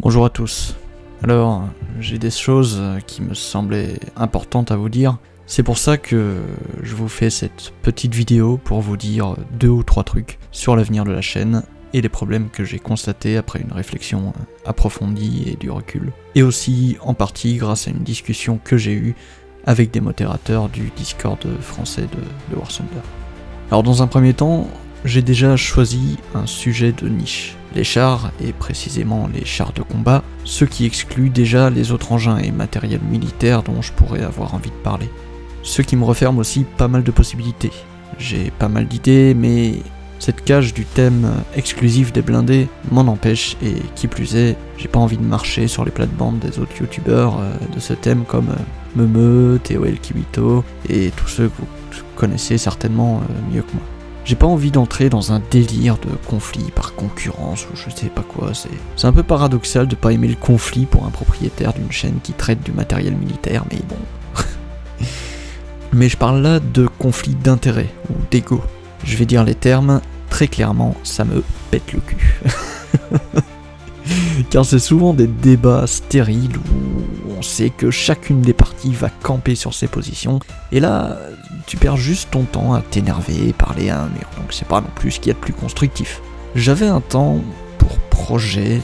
Bonjour à tous. Alors, j'ai des choses qui me semblaient importantes à vous dire. C'est pour ça que je vous fais cette petite vidéo pour vous dire 2 ou 3 trucs sur l'avenir de la chaîne et les problèmes que j'ai constatés après une réflexion approfondie et du recul. Et aussi en partie grâce à une discussion que j'ai eue avec des modérateurs du Discord français de War Thunder. Alors dans un premier temps, j'ai déjà choisi un sujet de niche. Les chars, et précisément les chars de combat, ce qui exclut déjà les autres engins et matériel militaire dont je pourrais avoir envie de parler. Ce qui me referme aussi pas mal de possibilités. J'ai pas mal d'idées, mais cette cage du thème exclusif des blindés m'en empêche, et qui plus est, j'ai pas envie de marcher sur les plates-bandes des autres youtubeurs de ce thème comme Meme, TOL Kibito, et tous ceux que vous connaissez certainement mieux que moi. J'ai pas envie d'entrer dans un délire de conflit par concurrence ou je sais pas quoi, c'est un peu paradoxal de pas aimer le conflit pour un propriétaire d'une chaîne qui traite du matériel militaire, mais bon. Mais je parle là de conflit d'intérêt ou d'ego. Je vais dire les termes, très clairement, ça me pète le cul. Car c'est souvent des débats stériles où on sait que chacune des parties va camper sur ses positions, et là, tu perds juste ton temps à t'énerver, parler à un mur, donc c'est pas non plus ce qu'il y a de plus constructif. J'avais un temps pour projet,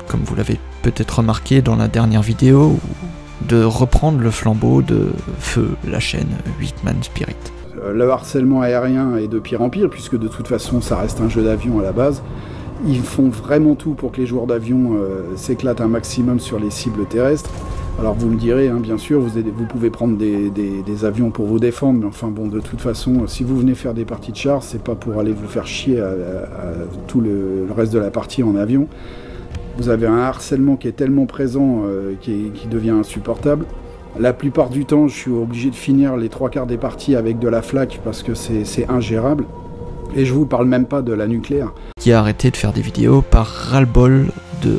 comme vous l'avez peut-être remarqué dans la dernière vidéo, de reprendre le flambeau de Feu, la chaîne 8-Man Spirit. Le harcèlement aérien est de pire en pire, puisque de toute façon ça reste un jeu d'avion à la base. Ils font vraiment tout pour que les joueurs d'avion s'éclatent un maximum sur les cibles terrestres. Alors vous me direz, hein, bien sûr, vous pouvez prendre des avions pour vous défendre, mais enfin bon, de toute façon, si vous venez faire des parties de chars, c'est pas pour aller vous faire chier à tout le reste de la partie en avion. Vous avez un harcèlement qui est tellement présent qui devient insupportable. La plupart du temps, je suis obligé de finir les 3/4 des parties avec de la flak parce que c'est ingérable. Et je vous parle même pas de la nucléaire. Qui a arrêté de faire des vidéos par ras-le-bol de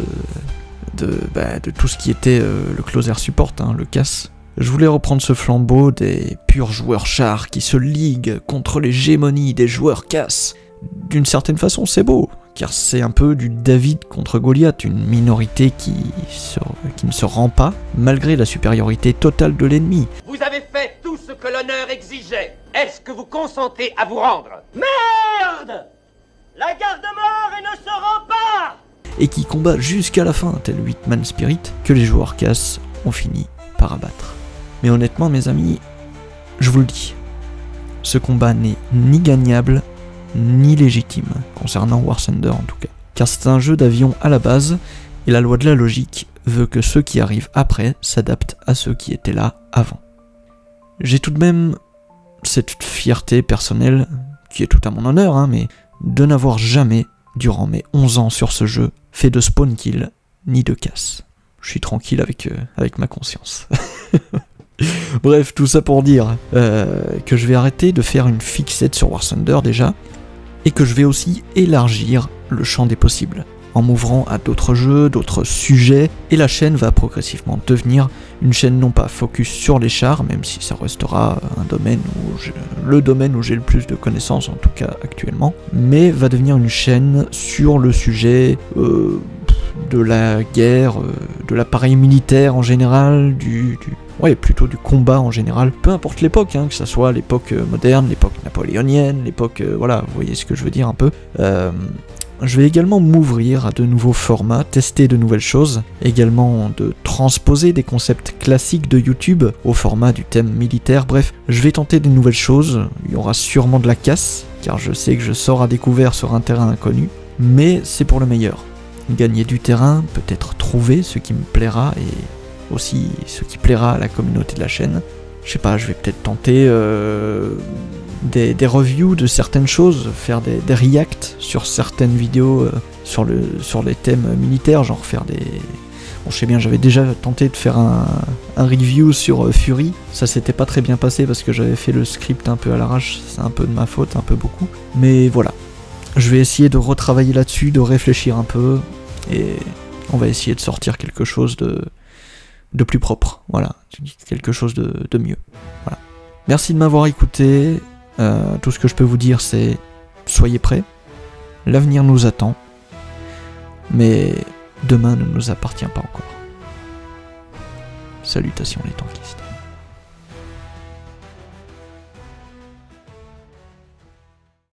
tout ce qui était le closer support, hein, le CAS. Je voulais reprendre ce flambeau des purs joueurs chars qui se liguent contre l'hégémonie des joueurs CAS. D'une certaine façon, c'est beau, car c'est un peu du David contre Goliath, une minorité qui ne se rend pas, malgré la supériorité totale de l'ennemi. Vous avez fait tout ce que l'honneur exigeait. Est-ce que vous consentez à vous rendre? Merde! La garde-mort et ne se rend pas! Et qui combat jusqu'à la fin, tel 8-Man Spirit, que les joueurs CAS ont fini par abattre. Mais honnêtement, mes amis, je vous le dis, ce combat n'est ni gagnable, ni légitime, concernant War Thunder en tout cas. Car c'est un jeu d'avion à la base, et la loi de la logique veut que ceux qui arrivent après s'adaptent à ceux qui étaient là avant. J'ai tout de même cette fierté personnelle, qui est tout à mon honneur, hein, mais de n'avoir jamais, durant mes 11 ans sur ce jeu, fait de spawn kill, ni de casse. Je suis tranquille avec ma conscience. Bref, tout ça pour dire que je vais arrêter de faire une fixette sur War Thunder déjà, et que je vais aussi élargir le champ des possibles, en m'ouvrant à d'autres jeux, d'autres sujets, et la chaîne va progressivement devenir une chaîne non pas focus sur les chars, même si ça restera un domaine le domaine où j'ai le plus de connaissances, en tout cas actuellement, mais va devenir une chaîne sur le sujet de la guerre, de l'appareil militaire en général, ouais, plutôt du combat en général, peu importe l'époque, hein, que ça soit l'époque moderne, l'époque napoléonienne, l'époque, voilà, vous voyez ce que je veux dire un peu. Je vais également m'ouvrir à de nouveaux formats, tester de nouvelles choses, également de transposer des concepts classiques de YouTube au format du thème militaire, bref, je vais tenter des nouvelles choses, il y aura sûrement de la casse, car je sais que je sors à découvert sur un terrain inconnu, mais c'est pour le meilleur. Gagner du terrain, peut-être trouver ce qui me plaira, et aussi ce qui plaira à la communauté de la chaîne. Je sais pas, je vais peut-être tenter des reviews de certaines choses, faire des reacts sur certaines vidéos sur les thèmes militaires, genre faire des... Bon, je sais bien, j'avais déjà tenté de faire un review sur Fury, ça s'était pas très bien passé parce que j'avais fait le script un peu à l'arrache, c'est un peu de ma faute, un peu beaucoup, mais voilà. Je vais essayer de retravailler là-dessus, de réfléchir un peu, et on va essayer de sortir quelque chose de plus propre, voilà, quelque chose de mieux, voilà. Merci de m'avoir écouté, tout ce que je peux vous dire c'est, soyez prêts, l'avenir nous attend, mais demain ne nous appartient pas encore. Salutations les tankistes.